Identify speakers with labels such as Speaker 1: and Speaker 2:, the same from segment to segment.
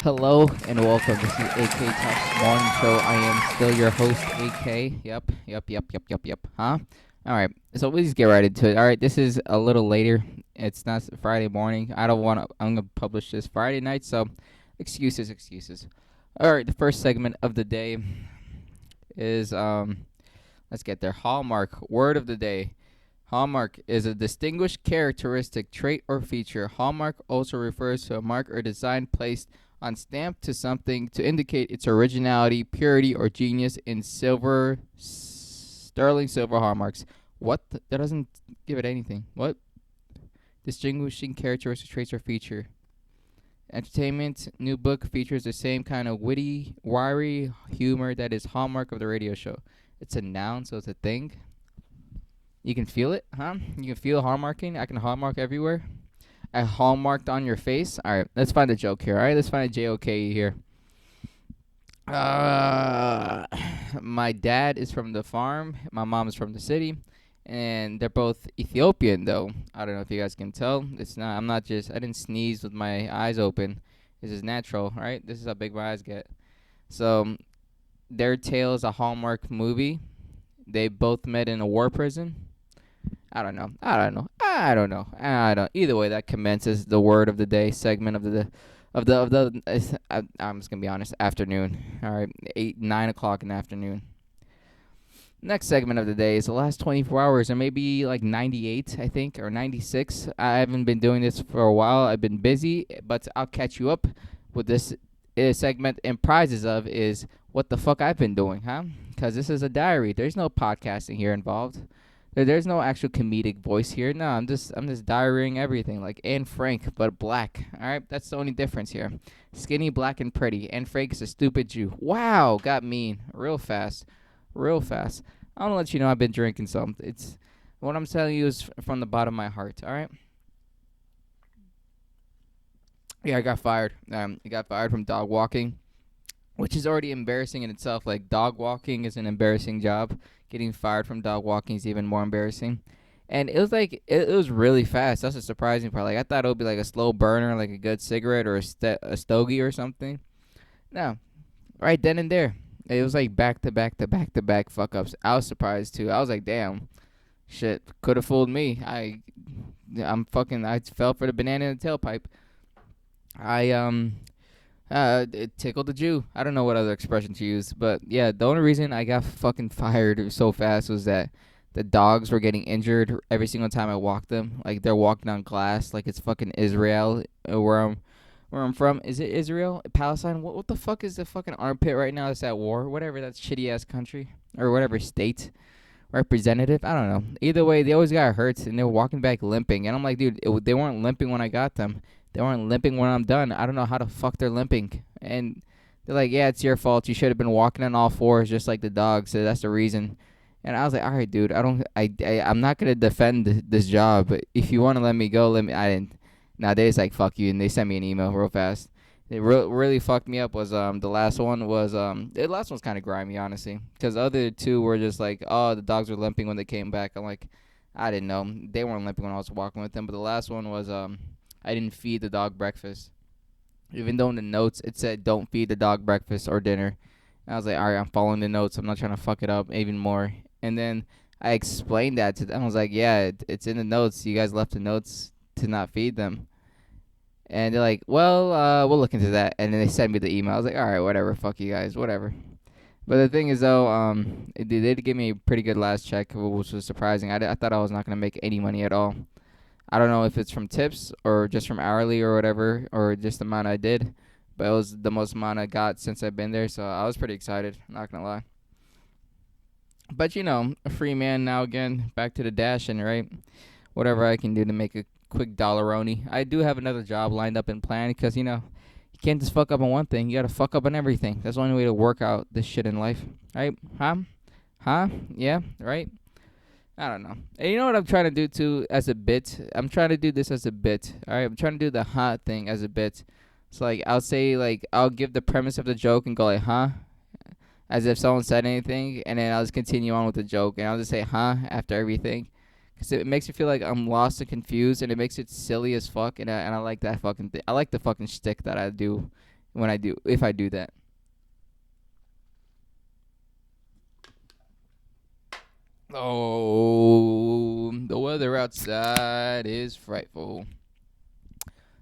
Speaker 1: Hello and welcome. This is AK Talks Morning Show. I am still your host, AK. Yep. Huh? All right. So let's get right into it. All right. This is a little later. It's not Friday morning. I don't want to. I'm gonna publish this Friday night. So, excuses. All right. The first segment of the day is Let's get there. Hallmark word of the day. Hallmark is a distinguished characteristic, trait, or feature. Hallmark also refers to a mark or design placed on stamp to something to indicate its originality, purity, or genius in silver, sterling silver hallmarks. What? That doesn't give it anything. What? Distinguishing characteristic, traits, or feature. Entertainment new book features the same kind of witty, wiry humor that is hallmark of the radio show. It's a noun, so it's a thing. You can feel it, huh? You can feel hallmarking. I can hallmark everywhere. I hallmarked on your face. All right, let's find a joke here. All right, let's find a JOK here. Uh, my dad is from the farm. My mom is from the city, and they're both Ethiopian. Though I don't know if you guys can tell. It's not. I'm not just. I didn't sneeze with my eyes open. This is natural, right? This is how big my eyes get. So, their tale is a Hallmark movie. They both met in a war prison. I don't know. Either way, that commences the word of the day segment of the. I'm just gonna be honest. Afternoon. All right, 8, 9 o'clock in the afternoon. Next segment of the day is the last 24 hours, or maybe like 98, I think, or 96. I haven't been doing this for a while. I've been busy, but I'll catch you up with this segment. And prizes of is what the fuck I've been doing, huh? Because this is a diary. There's no podcasting here involved. There's no actual comedic voice here. No, I'm just diarying everything like Anne Frank, but black. All right, that's the only difference here. Skinny, black, and pretty. Anne Frank is a stupid Jew. Wow, got mean real fast. I want to let you know I've been drinking some. It's what I'm telling you is from the bottom of my heart. All right. Yeah, I got fired. I got fired from dog walking, which is already embarrassing in itself. Like, dog walking is an embarrassing job. Getting fired from dog walking is even more embarrassing. And it was like it was really fast. That's the surprising part. Like, I thought it would be like a slow burner, like a good cigarette or a stogie or something. No, right then and there, it was like back to back to back to back fuck ups. I was surprised too. I was like, damn, shit, could have fooled me. I fell for the banana in the tailpipe. It tickled the Jew. I don't know what other expression to use, but yeah, the only reason I got fucking fired so fast was that the dogs were getting injured every single time I walked them. Like, they're walking on glass, like it's fucking Israel, where I'm from. Is it Israel? Palestine? What the fuck is the fucking armpit right now? It's at war. Whatever that shitty ass country or whatever state representative. I don't know. Either way, they always got hurt and they were walking back limping, and I'm like, dude, they weren't limping when I got them. They weren't limping when I'm done. I don't know how the fuck they're limping. And they're like, yeah, it's your fault. You should have been walking on all fours just like the dog. So that's the reason. And I was like, all right, dude, I'm not gonna defend this job. But if you want to let me go, let me. I didn't. Now they just like fuck you, and they sent me an email real fast. It really fucked me up was the last one was the last one's kind of grimy, honestly, because the other two were just like, oh, the dogs were limping when they came back. I'm like, I didn't know they weren't limping when I was walking with them. But the last one was I didn't feed the dog breakfast, even though in the notes it said don't feed the dog breakfast or dinner. And I was like, all right, I'm following the notes. I'm not trying to fuck it up even more. And then I explained that to them. I was like, yeah, it's in the notes. You guys left the notes to not feed them. And they're like, well, we'll look into that. And then they sent me the email. I was like, all right, whatever. Fuck you guys, whatever. But the thing is, though, they did give me a pretty good last check, which was surprising. I thought I was not going to make any money at all. I don't know if it's from tips or just from hourly or whatever, or just the amount I did. But it was the most amount I got since I've been there, so I was pretty excited, not going to lie. But, a free man now again, back to the dashing, right? Whatever I can do to make a quick dollaroni. I do have another job lined up and planned because, you can't just fuck up on one thing. You got to fuck up on everything. That's the only way to work out this shit in life. Right? Huh? Yeah, right? I don't know. And you know what I'm trying to do, too, as a bit? I'm trying to do this as a bit. All right? I'm trying to do the huh thing as a bit. It's like, I'll say, like, I'll give the premise of the joke and go like, huh? As if someone said anything. And then I'll just continue on with the joke. And I'll just say, huh? After everything. Because it makes me feel like I'm lost and confused, and it makes it silly as fuck, and I like that fucking thing. I like the fucking shtick that I do when I do if I do that. Oh, the weather outside is frightful.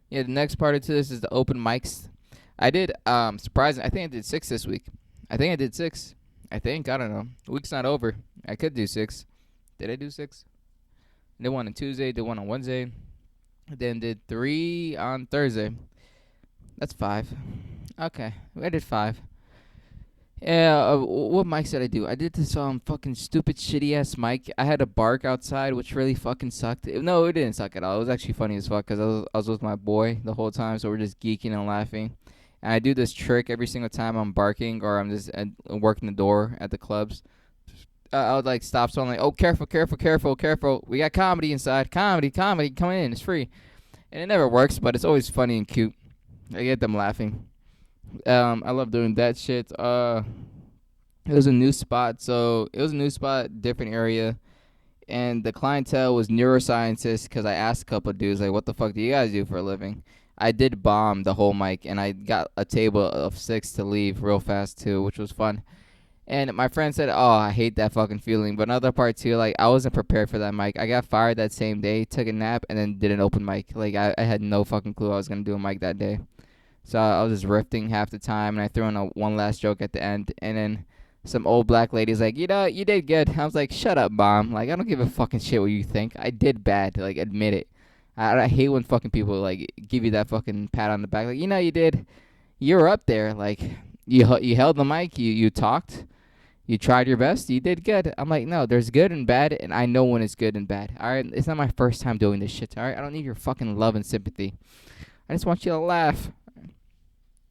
Speaker 1: Yeah, the next part to this is the open mics. I did surprising. I think I did 6 this week. I think I did 6. I don't know. The week's not over. I could do 6. Did I do 6? Did one on Tuesday. Did one on Wednesday. Then did 3 on Thursday. That's 5. Okay, I did 5. Yeah, what mics did I do? I did this fucking stupid shitty ass mic. I had a bark outside, which really fucking sucked. No, it didn't suck at all. It was actually funny as fuck because I was with my boy the whole time, so we're just geeking and laughing. And I do this trick every single time I'm barking or I'm just working the door at the clubs. I would like stop someone like, oh, careful, careful, careful, careful. We got comedy inside. Comedy, comedy, come in. It's free. And it never works, but it's always funny and cute. I get them laughing. I love doing that shit. It was a new spot, different area, and the clientele was neuroscientists. Because I asked a couple of dudes like, "What the fuck do you guys do for a living?" I did bomb the whole mic, and I got a table of 6 to leave real fast too, which was fun. And my friend said, "Oh, I hate that fucking feeling." But another part too, like I wasn't prepared for that mic. I got fired that same day, took a nap, and then did an open mic. Like I had no fucking clue I was gonna do a mic that day. So I was just riffing half the time, and I threw in one last joke at the end, and then some old black lady's like, you know, you did good. I was like, shut up, mom. Like, I don't give a fucking shit what you think. I did bad. Like, admit it. I hate when fucking people like give you that fucking pat on the back. Like, you know, you did. You're up there. Like, you held the mic. You talked. You tried your best. You did good. I'm like, no, there's good and bad, and I know when it's good and bad. All right, it's not my first time doing this shit. All right, I don't need your fucking love and sympathy. I just want you to laugh.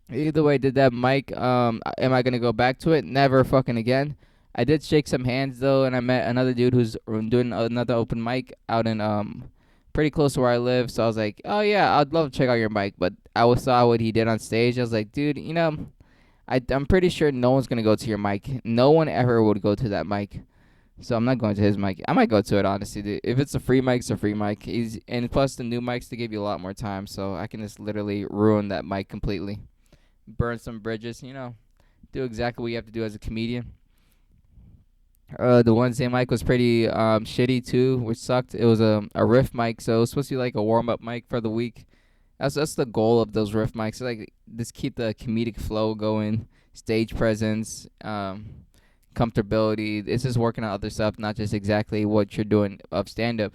Speaker 1: Either way, did that mic. Am I gonna go back to it? Never fucking again. I did shake some hands though, and I met another dude who's doing another open mic out in pretty close to where I live. So I was like, oh yeah, I'd love to check out your mic. But saw what he did on stage. I was like, dude, you know, I'm pretty sure no one's gonna go to your mic. No one ever would go to that mic. So I'm not going to his mic. I might go to it honestly. Dude. If it's a free mic, it's a free mic. And plus the new mics they give you a lot more time, so I can just literally ruin that mic completely. Burn some bridges, you know, do exactly what you have to do as a comedian. The Wednesday mic was pretty shitty too, which sucked. It was a riff mic, so it was supposed to be like a warm up mic for the week. That's the goal of those riff mics. Like just keep the comedic flow going, stage presence, comfortability. It's just working on other stuff, not just exactly what you're doing of stand up.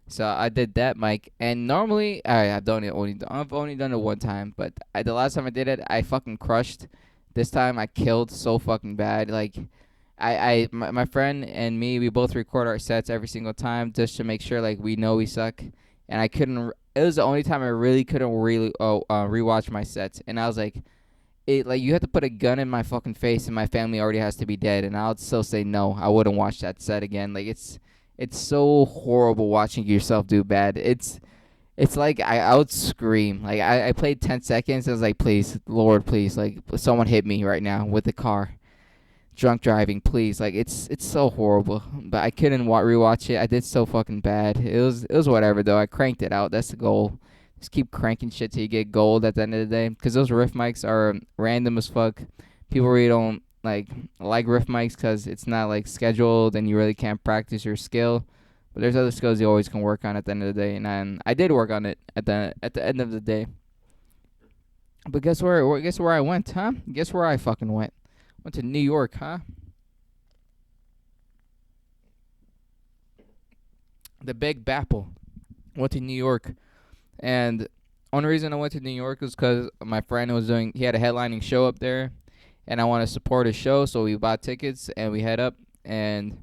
Speaker 1: So I did that mic, and normally I've only done it one time, but the last time I did it, I fucking crushed. This time I killed so fucking bad. Like my friend and me, we both record our sets every single time just to make sure like we know we suck. And I couldn't. It was the only time I really couldn't rewatch my sets, and I was like, you have to put a gun in my fucking face, and my family already has to be dead, and I'll still say no. I wouldn't watch that set again. Like it's so horrible watching yourself do bad. It's like I would scream. Like I played 10 seconds. I was like, please, Lord, please, like someone hit me right now with the car. Drunk driving, please. Like it's so horrible. But I couldn't rewatch it. I did so fucking bad. It was whatever though. I cranked it out. That's the goal. Just keep cranking shit till you get gold at the end of the day. Because those riff mics are random as fuck. People really don't like riff mics because it's not like scheduled and you really can't practice your skill. But there's other skills you always can work on at the end of the day, and I did work on it at the end of the day. But guess where I went, huh? Guess where I fucking went? Went to New York, huh? The Big Bapple. Went to New York, and only reason I went to New York was because my friend he had a headlining show up there, and I want to support his show, so we bought tickets and we head up, and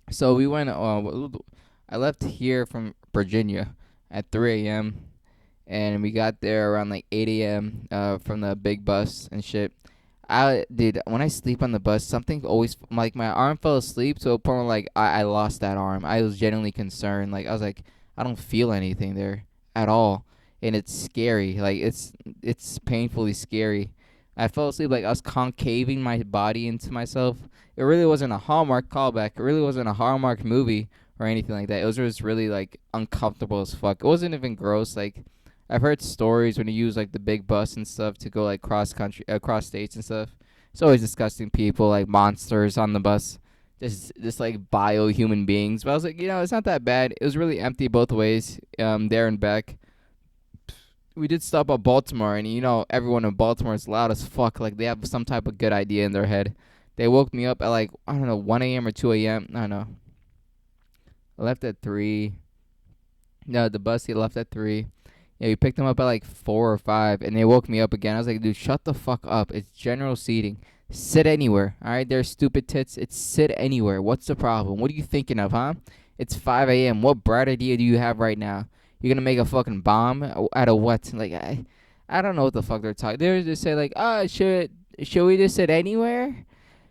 Speaker 1: so we went. I left here from Virginia at 3 a.m. and we got there around like 8 a.m. From the big bus and shit. When I sleep on the bus, something always like my arm fell asleep to a point where like I lost that arm. I was genuinely concerned. Like I was like, I don't feel anything there at all, and it's scary. Like it's painfully scary. I fell asleep like I was concaving my body into myself. It really wasn't a Hallmark callback. It really wasn't a Hallmark movie or anything like that. It was just really like uncomfortable as fuck. It wasn't even gross. Like I've heard stories when you use like the big bus and stuff to go like cross country, across states and stuff. It's always disgusting people like monsters on the bus, just like bio human beings. But I was like, it's not that bad. It was really empty both ways, there and back. We did stop at Baltimore, and everyone in Baltimore is loud as fuck. Like they have some type of good idea in their head. They woke me up at like I don't know 1 a.m. or 2 a.m. I don't know. I left at 3. No, the bus he left at 3. Yeah, we picked them up at like 4 or 5, and they woke me up again. I was like, dude, shut the fuck up. It's general seating. Sit anywhere. All right, they're stupid tits. It's sit anywhere. What's the problem? What are you thinking of, huh? It's 5 a.m. What bright idea do you have right now? You're gonna make a fucking bomb out of what? Like I don't know what the fuck they're talking. They just say like, should we just sit anywhere?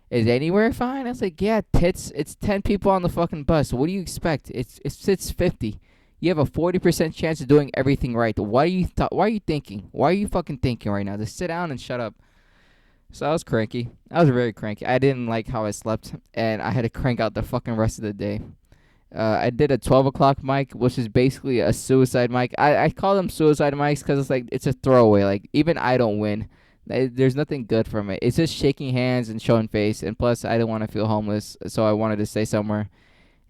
Speaker 1: Is anywhere fine? I was like, yeah, tits. It's 10 people on the fucking bus. What do you expect? It sits 50. You have a 40% chance of doing everything right. Why are you thinking? Why are you fucking thinking right now? Just sit down and shut up. So I was cranky. I was very cranky. I didn't like how I slept, and I had to crank out the fucking rest of the day. I did a 12 o'clock mic, which is basically a suicide mic. I call them suicide mics because it's like it's a throwaway. Like even I don't win. There's nothing good from it. It's just shaking hands and showing face. And plus, I didn't want to feel homeless, so I wanted to stay somewhere.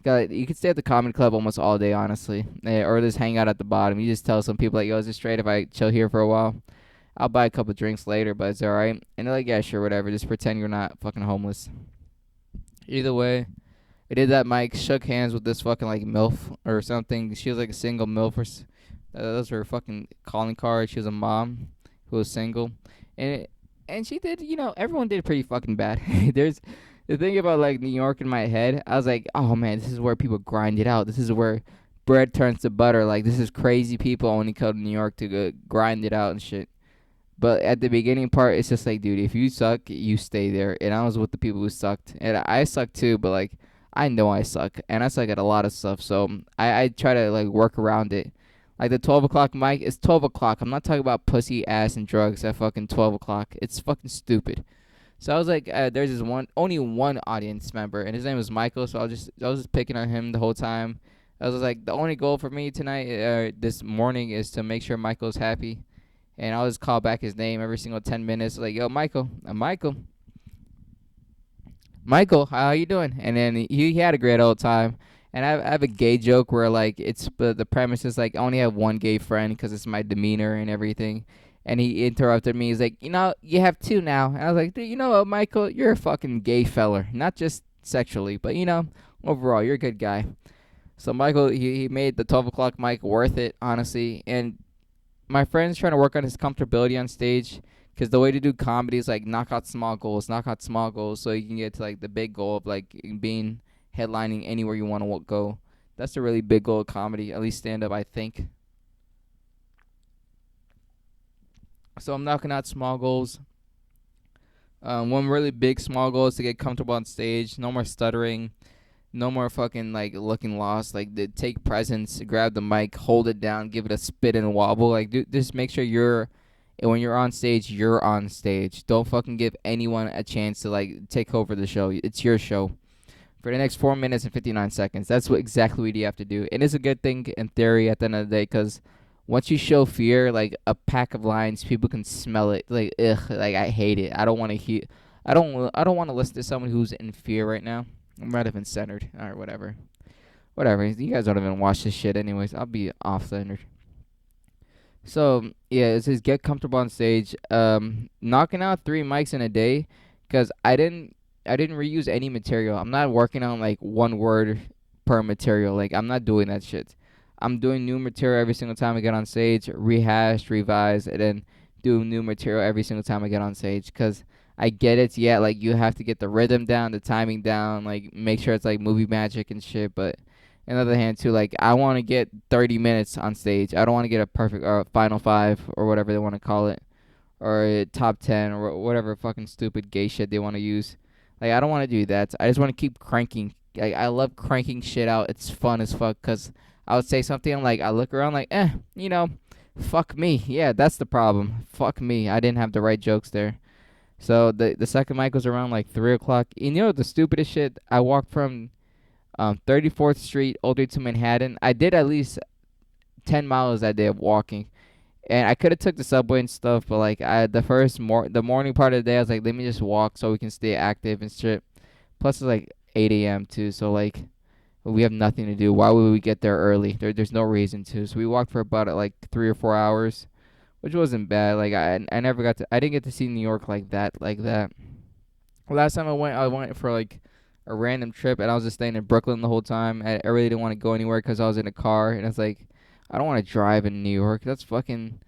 Speaker 1: You could stay at the comedy club almost all day, honestly, or just hang out at the bottom. You just tell some people like, "Yo, is it straight if I chill here for a while? I'll buy a couple drinks later, but it's alright." And they're like, "Yeah, sure, whatever. Just pretend you're not fucking homeless." Either way, I did that mic, shook hands with this fucking like MILF or something. She was like a single MILF that was her fucking calling card. She was a mom who was single. And she did, everyone did pretty fucking bad. There's the thing about like New York in my head. I was like, "Oh man, this is where people grind it out. This is where bread turns to butter. Like this is crazy people only come to New York to go grind it out and shit." But at the beginning part, it's just like, dude, if you suck, you stay there. And I was with the people who sucked, and I suck too. But like, I know I suck, and I suck at a lot of stuff. So I try to like work around it. Like the 12 o'clock mic, it's 12 o'clock. I'm not talking about pussy, ass, and drugs at fucking 12 o'clock. It's fucking stupid. So I was like, there's this only one audience member, and his name was Michael. So I was just picking on him the whole time. I was like, the only goal for me tonight, this morning, is to make sure Michael's happy, and I'll just call back his name every single 10 minutes, like, "Yo, Michael, Michael, how you doing?" And then he had a great old time. And I have a gay joke where like the premise is like I only have one gay friend because it's my demeanor and everything. And he interrupted me. He's like, you have two now. And I was like, dude, you know what, Michael, you're a fucking gay feller, not just sexually, but overall, you're a good guy. So Michael, he made the 12 o'clock mic worth it, honestly. And my friend's trying to work on his comfortability on stage. Because the way to do comedy is like knock out small goals, so you can get to like the big goal of like being headlining anywhere you want to go. That's a really big goal of comedy, at least stand up, I think. So I'm knocking out small goals. One really big small goal is to get comfortable on stage. No more stuttering. No more fucking like looking lost. Like take presence, grab the mic, hold it down, give it a spit and wobble. Like just make sure when you're on stage, you're on stage. Don't fucking give anyone a chance to like take over the show. It's your show for the next 4 minutes and 59 seconds. That's exactly what you have to do. And it's a good thing in theory at the end of the day, because once you show fear, like a pack of lions, people can smell it. Like ugh, like I hate it. I don't want to hear. I don't want to listen to someone who's in fear right now. I'm not even centered. All right, whatever. Whatever. You guys don't even watch this shit anyways. I'll be off centered. So yeah, it says get comfortable on stage. Knocking out 3 mics in a day, because I didn't reuse any material. I'm not working on like one word per material. Like I'm not doing that shit. I'm doing new material every single time I get on stage, rehash, revise, and then do new material every single time I get on stage. Cause I get it. Yeah, like you have to get the rhythm down, the timing down, like make sure it's like movie magic and shit. But on the other hand, too, like I want to get 30 minutes on stage. I don't want to get a perfect or final five or whatever they want to call it, or a top 10 or whatever fucking stupid gay shit they want to use. Like I don't want to do that. I just want to keep cranking. Like I love cranking shit out. It's fun as fuck. Cause I would say something I'm like I look around like fuck me. Yeah, that's the problem. Fuck me. I didn't have the right jokes there. So the second mic was around like 3 o'clock. And you know the stupidest shit? I walked from 34th Street all the way to Manhattan. I did at least 10 miles that day of walking. And I could have took the subway and stuff, but like the morning part of the day, I was like, let me just walk so we can stay active and shit. Plus, it's like 8 a.m. too, so like we have nothing to do. Why would we get there early? There's no reason to. So we walked for about like 3 or 4 hours, which wasn't bad. Like I didn't get to see New York like that. Last time I went for like a random trip, and I was just staying in Brooklyn the whole time. I really didn't want to go anywhere because I was in a car, and it's like I don't want to drive in New York. That's 10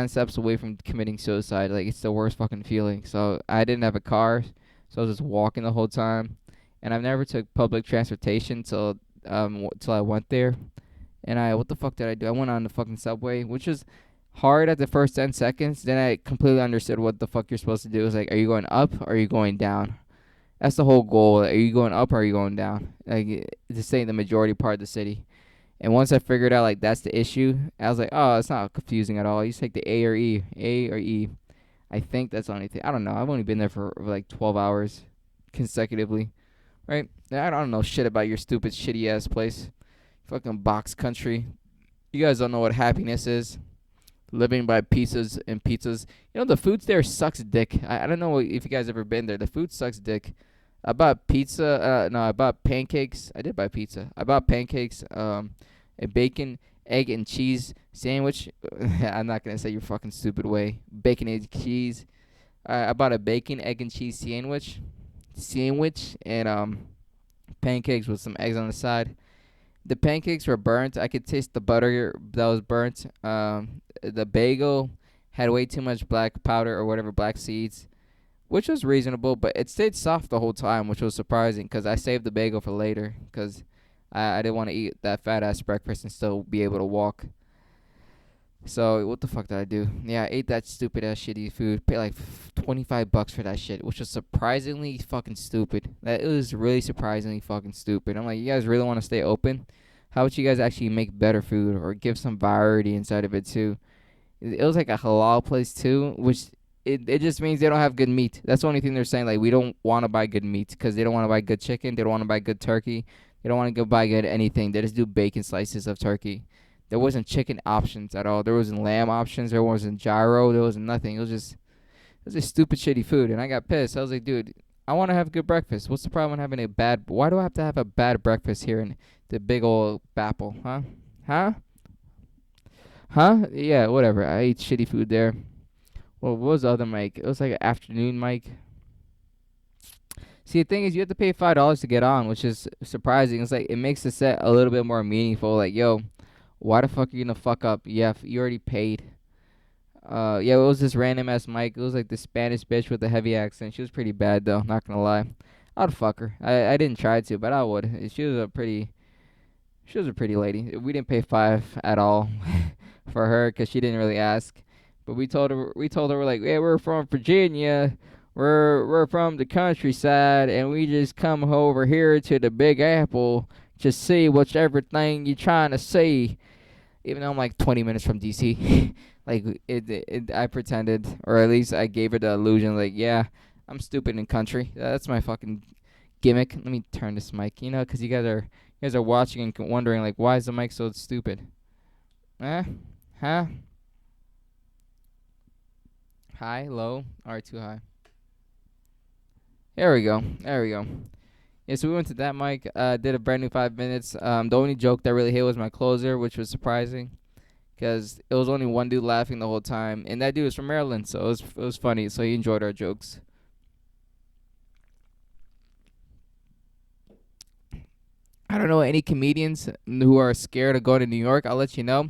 Speaker 1: steps away from committing suicide. Like it's the worst fucking feeling. So I didn't have a car, so I was just walking the whole time, and I've never took public transportation till I went there. And I what the fuck did I do? I went on the fucking subway, which was hard at the first 10 seconds. Then I completely understood what the fuck you're supposed to do. It's like, are you going up or are you going down? That's the whole goal. Like, are you going up or are you going down? Like, to stay in the majority part of the city. And once I figured out, like, that's the issue, I was like, oh, it's not confusing at all. You just take the A or E. A or E. I think that's the only thing. I don't know. I've only been there for like 12 hours consecutively. Right? I don't know shit about your stupid, shitty ass place. Fucking box country. You guys don't know what happiness is. Living by pizzas and pizzas. You know, the food there sucks dick. I don't know if you guys ever been there. The food sucks dick. I bought pizza. No, I bought pancakes. I did buy pizza. I bought pancakes. A bacon, egg, and cheese sandwich. I'm not gonna say your fucking stupid way. Bacon, egg, cheese. I bought a bacon, egg, and cheese sandwich, and pancakes with some eggs on the side. The pancakes were burnt. I could taste the butter that was burnt. The bagel had way too much black powder or whatever, black seeds, which was reasonable, but it stayed soft the whole time, which was surprising because I saved the bagel for later because I didn't want to eat that fat ass breakfast and still be able to walk. So what the fuck did I do? Yeah, I ate that stupid ass shitty food. Paid like $25 for that shit, which was surprisingly fucking stupid. That it was really surprisingly fucking stupid. I'm like, you guys really want to stay open? How about you guys actually make better food or give some variety inside of it too? It was like a halal place too, which it just means they don't have good meat. That's the only thing they're saying. Like we don't want to buy good meat because they don't want to buy good chicken. They don't want to buy good turkey. They don't want to go buy good anything. They just do bacon slices of turkey. There wasn't chicken options at all. There wasn't lamb options. There wasn't gyro. There wasn't nothing. It was just stupid shitty food, and I got pissed. I was like, dude, I want to have a good breakfast. What's the problem having a bad? Why do I have to have a bad breakfast here in the big old Bapple? Huh? Huh? Huh? Yeah, whatever. I ate shitty food there. Well, what was the other mic? It was like an afternoon mic. See, the thing is, you have to pay $5 to get on, which is surprising. It's like it makes the set a little bit more meaningful. Like, yo, why the fuck are you gonna fuck up? Yeah, you already paid. Yeah, it was this random ass mic. It was like this Spanish bitch with a heavy accent. She was pretty bad though. Not gonna lie. I'd fuck her. I didn't try to, but I would. She was a pretty lady. We didn't pay five at all for her because she didn't really ask. But we told her we're like, yeah, we're from Virginia. We're from the countryside, and we just come over here to the Big Apple to see what's everything you trying to see. Even though I'm like 20 minutes from DC, like I pretended, or at least I gave her the illusion, like, yeah, I'm stupid in country. That's my fucking gimmick. Let me turn this mic, because you guys are watching and wondering like, why is the mic so stupid? Eh? Huh? High, low, or too high? There we go. There we go. Yeah, so we went to that mic, did a brand new 5 minutes. The only joke that really hit was my closer, which was surprising because it was only one dude laughing the whole time, and that dude was from Maryland, so it was funny. So he enjoyed our jokes. I don't know any comedians who are scared of going to New York. I'll let you know.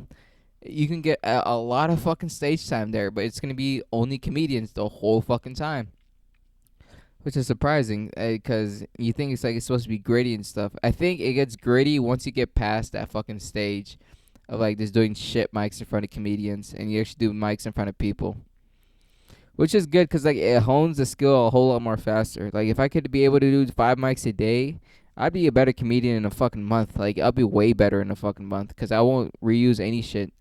Speaker 1: You can get a lot of fucking stage time there, but it's gonna be only comedians the whole fucking time, which is surprising because you think it's supposed to be gritty and stuff. I think it gets gritty once you get past that fucking stage of like just doing shit mics in front of comedians, and you actually do mics in front of people, which is good because like it hones the skill a whole lot more faster. Like if I could be able to do 5 mics a day, I'd be a better comedian in a fucking month. Like I'll be way better in a fucking month because I won't reuse any shit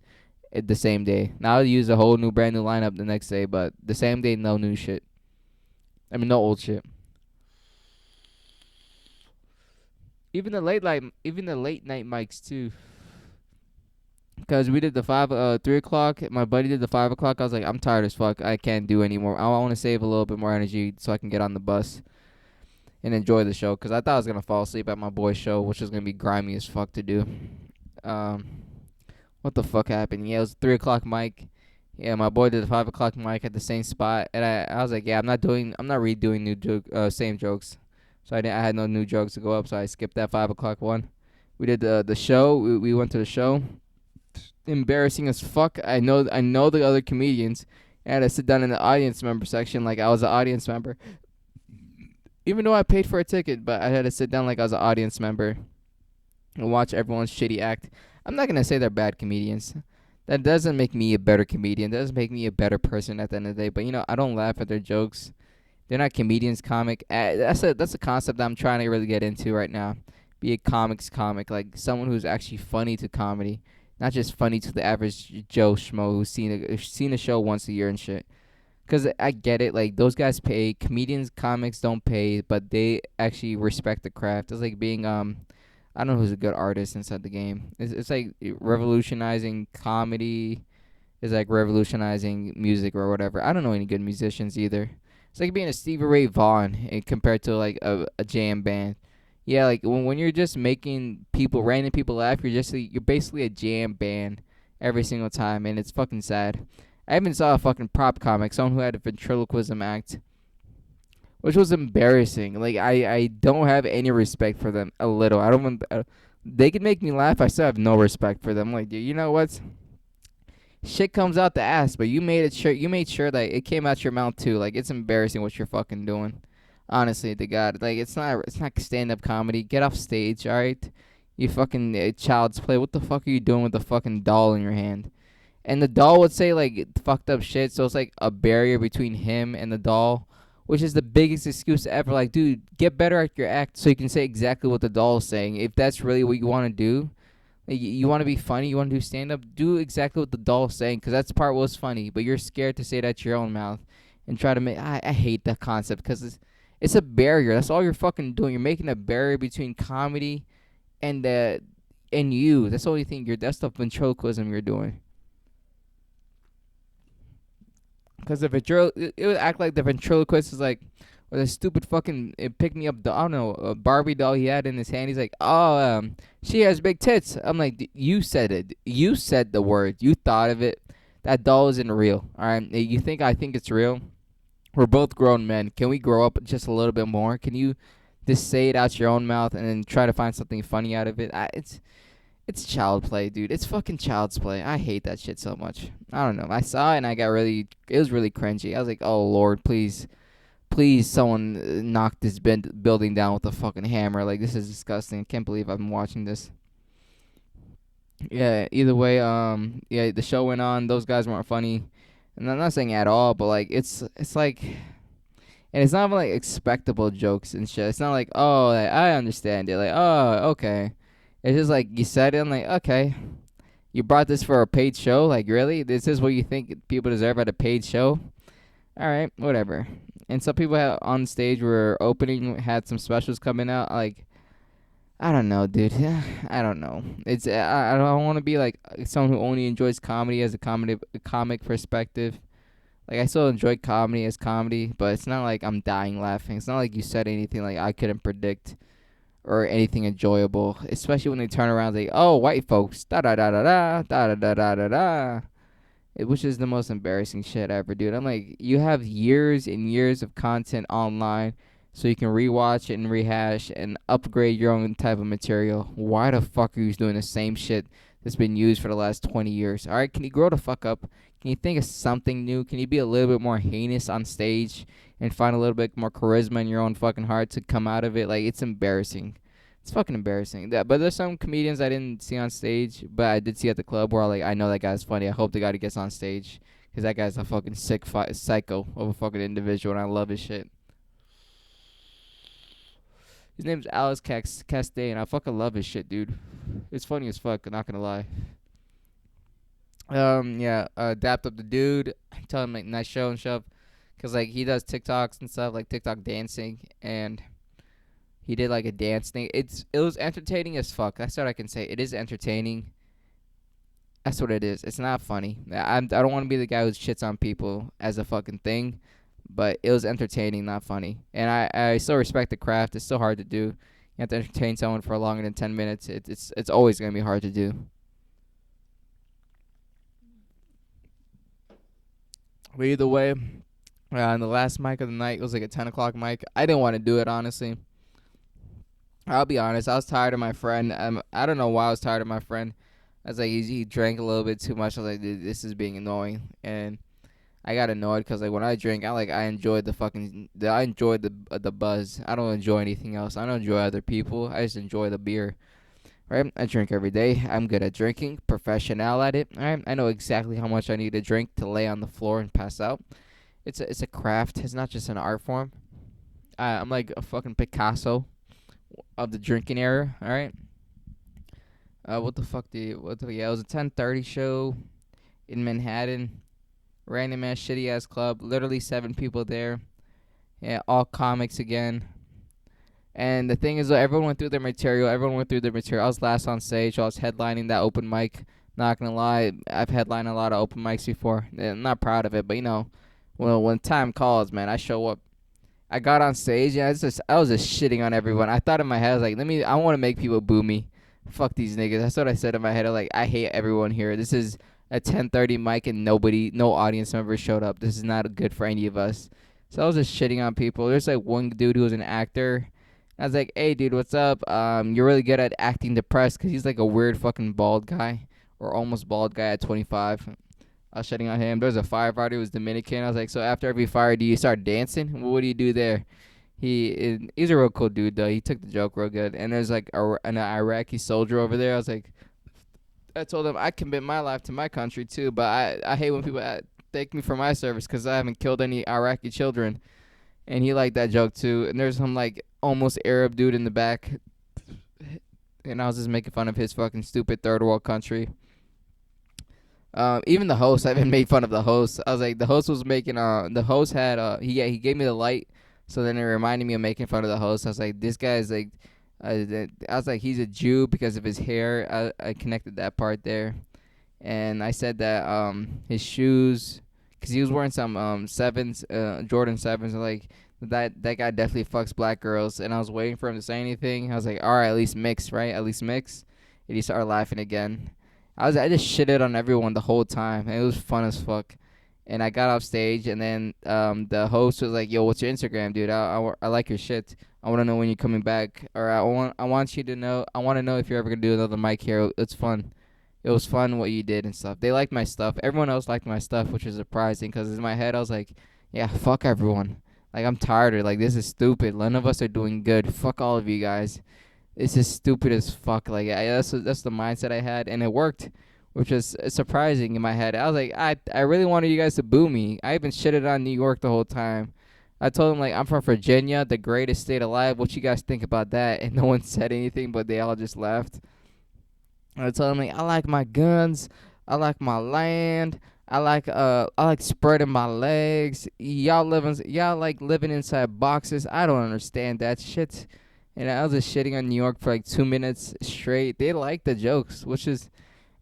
Speaker 1: at the same day. Now I'll use a whole new brand new lineup the next day, but the same day no new shit. I mean no old shit. Even the late night mics too. Cause we did the 3 o'clock. My buddy did the 5 o'clock. I was like, I'm tired as fuck. I can't do anymore. I want to save a little bit more energy so I can get on the bus and enjoy the show. Cause I thought I was gonna fall asleep at my boy's show, which was gonna be grimy as fuck to do. Um, what the fuck happened? Yeah, it was 3 o'clock mic. Yeah, my boy did the 5 o'clock mic at the same spot, and I was like, yeah, I'm not redoing same jokes. So I had no new jokes to go up, so I skipped that 5 o'clock one. We did the show. We went to the show. Embarrassing as fuck. I know the other comedians. I had to sit down in the audience member section like I was an audience member, even though I paid for a ticket. But I had to sit down like I was an audience member and watch everyone's shitty act. I'm not gonna say they're bad comedians. That doesn't make me a better comedian. That doesn't make me a better person at the end of the day. But I don't laugh at their jokes. They're not comedians. Comic. That's a concept that I'm trying to really get into right now. Be a comic, like someone who's actually funny to comedy, not just funny to the average Joe schmo who's seen a show once a year and shit. Cause I get it, like those guys pay. Comedians, comics don't pay, but they actually respect the craft. It's like being I don't know who's a good artist inside the game. It's like revolutionizing comedy is like revolutionizing music or whatever. I don't know any good musicians either. It's like being a Stevie Ray Vaughan compared to like a jam band. Yeah, like when you're just making random people laugh, you're basically a jam band every single time, and it's fucking sad. I even saw a fucking prop comic, someone who had a ventriloquism act, which was embarrassing. Like I don't have any respect for them a little. I don't want. They can make me laugh. I still have no respect for them. Like, dude, you know what? Shit comes out the ass, but you made it sure. You made sure that it came out your mouth too. Like it's embarrassing what you're fucking doing. Honestly, to God, like it's not stand up comedy. Get off stage, all right? You fucking child's play. What the fuck are you doing with the fucking doll in your hand? And the doll would say like fucked up shit, so it's like a barrier between him and the doll, which is the biggest excuse ever. Like, dude, get better at your act so you can say exactly what the doll is saying. If that's really what you want to do, like, you want to be funny, you want to do stand up, do exactly what the doll is saying, because that's part was funny. But you're scared to say it out your own mouth and try to make. I hate that concept because it's a barrier. That's all you're fucking doing. You're making a barrier between comedy and and you. That's the only thing That's the ventriloquism you're doing. Because it would act like the ventriloquist is like, or the stupid fucking pick me up doll. I don't know, a Barbie doll he had in his hand. He's like, oh, she has big tits. I'm like, you said it. You said the word. You thought of it. That doll isn't real. All right. You think I think it's real? We're both grown men. Can we grow up just a little bit more? Can you just say it out your own mouth and then try to find something funny out of it? It's child play, dude. It's fucking child's play. I hate that shit so much. I don't know. I saw it and I got really. It was really cringy. I was like, oh Lord, please, please, someone knock this building down with a fucking hammer. Like this is disgusting. I can't believe I've been watching this. Yeah. Either way, yeah, the show went on. Those guys weren't funny, and I'm not saying at all, but like it's like. And it's not even like expectable jokes and shit. It's not like, oh, like, I understand it. Like, oh, okay. It's just like you said it. I'm like, okay, you brought this for a paid show? Like, really? This is what you think people deserve at a paid show? All right, whatever. And some people on stage were opening, had some specials coming out. Like, I don't know, dude. I don't know. I don't want to be like someone who only enjoys comedy as a comic perspective. Like, I still enjoy comedy as comedy, but it's not like I'm dying laughing. It's not like you said anything like I couldn't predict or anything enjoyable, especially when they turn around and say, "Oh, white folks, da da da da da da da da da da," which is the most embarrassing shit ever, dude. I'm like, you have years and years of content online, so you can rewatch and rehash and upgrade your own type of material. Why the fuck are you doing the same shit that's been used for the last 20 years? All right, can you grow the fuck up? Can you think of something new? Can you be a little bit more heinous on stage and find a little bit more charisma in your own fucking heart to come out of it? Like, it's embarrassing. It's fucking embarrassing. But there's some comedians I didn't see on stage, but I did see at the club where I know that guy's funny. I hope the guy that gets on stage, because that guy's a fucking sick psycho of a fucking individual, and I love his shit. His name's Alex Castaigne, and I fucking love his shit, dude. It's funny as fuck, I'm not gonna lie. Yeah, dapped up the dude, tell him like nice show and stuff, cause like he does TikToks and stuff, like TikTok dancing, and he did like a dance thing. It was entertaining as fuck. That's what I can say. It is entertaining. That's what it is. It's not funny. I don't want to be the guy who shits on people as a fucking thing, but it was entertaining, not funny. And I still respect the craft. It's still hard to do. You have to entertain someone for longer than 10 minutes. It's always gonna be hard to do. But either way, on the last mic of the night, it was like a 10 o'clock mic. I didn't want to do it honestly. I'll be honest. I was tired of my friend. I don't know why I was tired of my friend. I was like, he drank a little bit too much. I was like, "Dude, this is being annoying." And I got annoyed because like when I drink, I enjoyed I enjoyed the buzz. I don't enjoy anything else. I don't enjoy other people. I just enjoy the beer. Right? I drink every day. I'm good at drinking, professional at it. Right? I know exactly how much I need to drink to lay on the floor and pass out. It's a craft. It's not just an art form. I'm like a fucking Picasso of the drinking era. All right. What the fuck do you? What the? Yeah, it was a 10:30 show in Manhattan. Random ass shitty ass club. Literally 7 people there. Yeah, all comics again. And the thing is, everyone went through their material. Everyone went through their material. I was last on stage. I was headlining that open mic. Not gonna lie, I've headlined a lot of open mics before. I'm not proud of it, but well, when time calls, man, I show up. I got on stage, and I was just shitting on everyone. I thought in my head, I was like, I want to make people boo me. Fuck these niggas. That's what I said in my head. I was like, I hate everyone here. This is a 10:30 mic, and no audience members showed up. This is not good for any of us. So I was just shitting on people. There's like one dude who was an actor. I was like, hey, dude, what's up? You're really good at acting depressed, because he's like a weird fucking bald guy, or almost bald guy at 25. I was shitting on him. There was a firefighter who was Dominican. I was like, so after every fire, do you start dancing? What do you do there? He's a real cool dude, though. He took the joke real good. And there's like an Iraqi soldier over there. I told him I commit my life to my country too, but I hate when people thank me for my service, because I haven't killed any Iraqi children. And he liked that joke too. And there's some like almost Arab dude in the back, and I was just making fun of his fucking stupid third world country. Even the host, I even made fun of the host. I was like, the host was making the host had he gave me the light, so then it reminded me of making fun of the host. I was like, this guy's like, I was like, he's a Jew because of his hair. I connected that part there, and I said that his shoes, because he was wearing some sevens, Jordan sevens, and like that guy definitely fucks black girls. And I was waiting for him to say anything. I was like, all right, at least mix, right? At least mix. And he started laughing again. I just shitted on everyone the whole time. And it was fun as fuck. And I got off stage, and then the host was like, "Yo, what's your Instagram, dude? I like your shit. I want to know when you're coming back, or I want you to know. I want to know if you're ever gonna do another mic here. It's fun. It was fun what you did and stuff. They liked my stuff. Everyone else liked my stuff, which is surprising, because in my head I was like, yeah, fuck everyone. Like, I'm tired of, like, this is stupid. None of us are doing good. Fuck all of you guys. This is stupid as fuck. Like, that's the mindset I had, and it worked, which is surprising in my head. I was like, I really wanted you guys to boo me. I even shitted on New York the whole time. I told them, like, I'm from Virginia, the greatest state alive. What you guys think about that? And no one said anything, but they all just laughed. I told them, like, I like my guns. I like my land. I like spreading my legs. Y'all like living inside boxes. I don't understand that shit. And I was just shitting on New York for like 2 minutes straight. They liked the jokes, which is,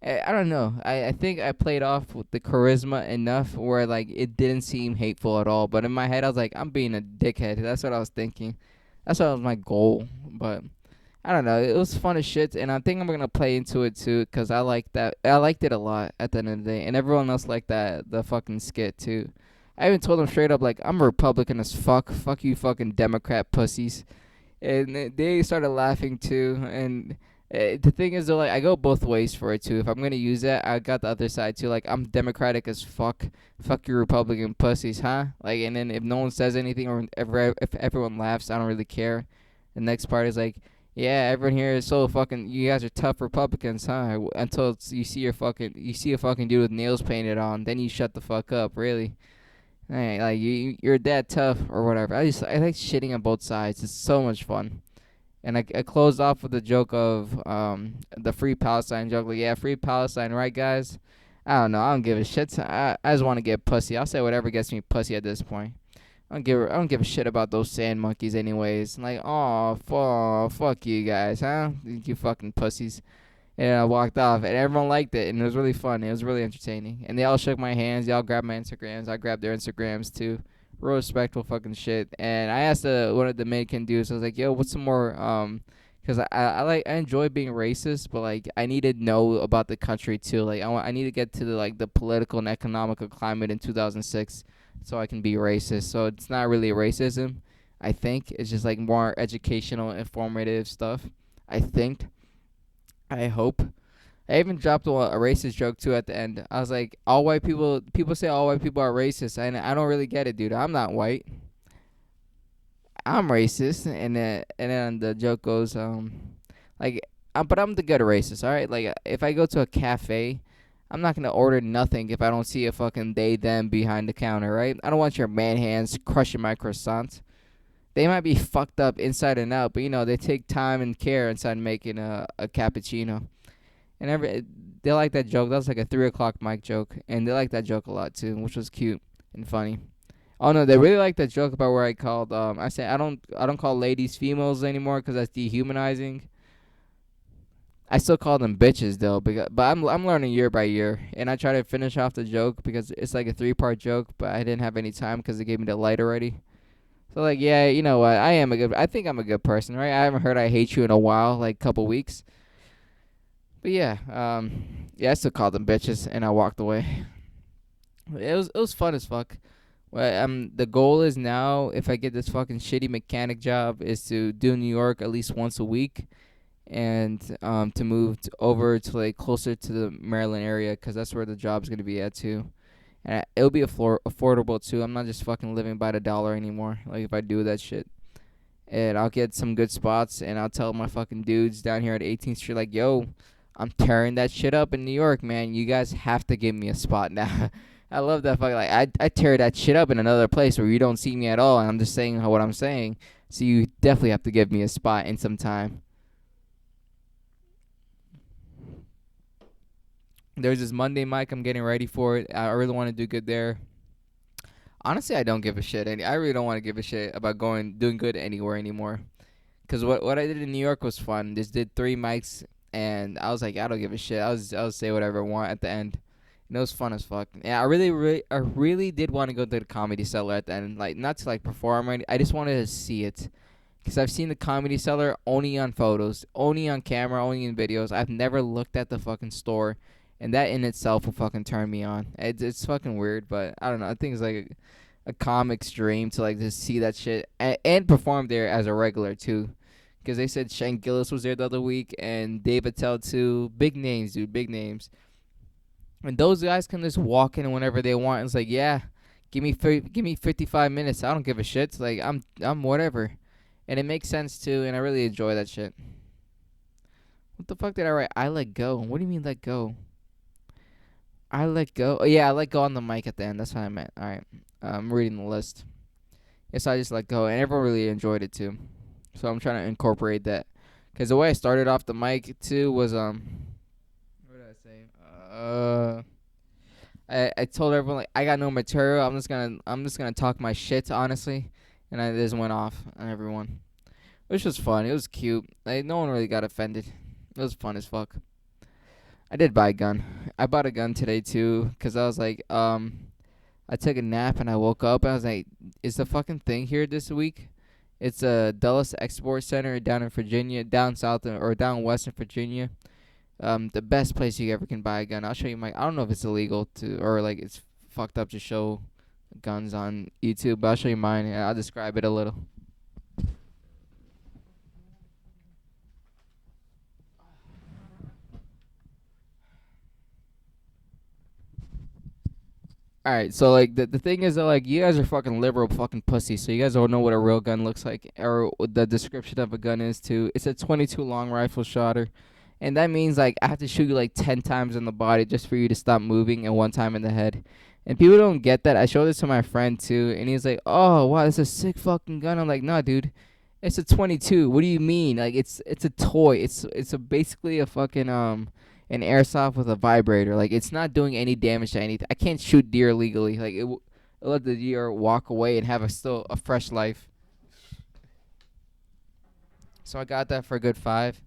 Speaker 1: I don't know. I think I played off with the charisma enough where like it didn't seem hateful at all. But in my head, I was like, I'm being a dickhead. That's what I was thinking. That's what was my goal. But I don't know. It was fun as shit, and I think I'm gonna play into it too, cause I like that. I liked it a lot at the end of the day, and everyone else liked the fucking skit too. I even told them straight up, like, I'm a Republican as fuck. Fuck you, fucking Democrat pussies. And they started laughing too. And the thing is, though, like, I go both ways for it too. If I'm gonna use that, I got the other side too. Like, I'm Democratic as fuck. Fuck you, Republican pussies, huh? Like, and then if no one says anything, or if everyone laughs, I don't really care. The next part is like, yeah, everyone here is so fucking. You guys are tough Republicans, huh? Until you see a fucking dude with nails painted on, then you shut the fuck up. Really, hey, like you're that tough or whatever. I like shitting on both sides. It's so much fun. And I closed off with the joke of the Free Palestine joke. Like, yeah, Free Palestine, right, guys? I don't know. I don't give a shit. I just want to get pussy. I'll say whatever gets me pussy at this point. I don't give a shit about those sand monkeys anyways. Like, fuck you guys, huh? You fucking pussies. And I walked off, and everyone liked it, and it was really fun. It was really entertaining, and they all shook my hands. They all grabbed my Instagrams. I grabbed their Instagrams too. Real respectful fucking shit. And I asked one of the Dominican dudes. I was like, "Yo, what's some more?" Because I enjoy being racist, but like I need to know about the country too. Like I need to get to the political and economical climate in 2006, so I can be racist. So it's not really racism. I think it's just like more educational, informative stuff. I think. I hope. I even dropped a racist joke too at the end. I was like, all white people. People say all white people are racist, and I don't really get it, dude. I'm not white. I'm racist, and then the joke goes, like, but I'm the good racist. All right, like if I go to a cafe, I'm not gonna order nothing if I don't see a fucking they them behind the counter, right? I don't want your man hands crushing my croissants. They might be fucked up inside and out, but they take time and care inside making a cappuccino. And they like that joke. That was like a 3 o'clock mic joke, and they like that joke a lot too, which was cute and funny. Oh no, they really like that joke about where I called. I said I don't call ladies females anymore because that's dehumanizing. I still call them bitches though, but I'm learning year by year, and I try to finish off the joke because it's like a 3 part joke, but I didn't have any time because they gave me the light already. So like, yeah, you know what? I think I'm a good person, right? I haven't heard I hate you in a while, like couple weeks. But yeah, yeah, I still called them bitches, and I walked away. It was fun as fuck. Well, the goal is now, if I get this fucking shitty mechanic job, is to do New York at least once a week, and to move over to like closer to the Maryland area, 'cause that's where the job's gonna be at too. And it'll be affordable too. I'm not just fucking living by the dollar anymore. Like if I do that shit, and I'll get some good spots, and I'll tell my fucking dudes down here at 18th Street, like, yo, I'm tearing that shit up in New York, man. You guys have to give me a spot now. I love that fucking, like, I tear that shit up in another place where you don't see me at all, and I'm just saying what I'm saying. So you definitely have to give me a spot in some time. There's this Monday mic. I'm getting ready for it. I really want to do good there. Honestly, I don't give a shit. I really don't want to give a shit about doing good anywhere anymore. Cause what I did in New York was fun. Just did 3 mics, and I was like, I don't give a shit. I'll say whatever I want at the end. And it was fun as fuck. Yeah, I really did want to go to the Comedy Cellar at the end, like not to like perform or anything. I just wanted to see it. Cause I've seen the Comedy Cellar only on photos, only on camera, only in videos. I've never looked at the fucking store, and that in itself will fucking turn me on. It's fucking weird, but I don't know. I think it's like a comic's dream to like just see that shit and perform there as a regular too. Because they said Shane Gillis was there the other week and Dave Attell too. Big names, dude, big names. And those guys can just walk in whenever they want. It's like, yeah, give me 55 minutes. I don't give a shit. It's like I'm whatever, and it makes sense too. And I really enjoy that shit. What the fuck did I write? I let go. What do you mean let go? I let go. Oh yeah, I let go on the mic at the end. That's what I meant. All right, I'm reading the list. Yes, I just let go, and everyone really enjoyed it too. So I'm trying to incorporate that. Cause the way I started off the mic too was what did I say? I told everyone like I got no material. I'm just gonna talk my shit honestly, and I just went off on everyone, which was fun. It was cute. Like no one really got offended. It was fun as fuck. I did buy a gun. I bought a gun today too, cause I was like I took a nap and I woke up and I was like, is the fucking thing here this week? It's a Dulles Export Center down in Virginia, down south or down west in Virginia. The best place you ever can buy a gun. I'll show you my. I don't know if it's illegal to or like it's fucked up to show guns on YouTube, but I'll show you mine and I'll describe it a little. All right, so like the thing is that like you guys are fucking liberal fucking pussies, so you guys don't know what a real gun looks like or what the description of a gun is too. It's a 22 long rifle shotter, and that means like I have to shoot you like 10 times in the body just for you to stop moving and 1 time in the head. And people don't get that. I showed this to my friend too, and he's like, "Oh wow, that's a sick fucking gun." I'm like, "Nah, dude, it's a 22. What do you mean? Like it's a toy. Basically a fucking an airsoft with a vibrator. Like it's not doing any damage to anything. I can't shoot deer legally. Like it'll let the deer walk away and have still a fresh life. So I got that for a good 5.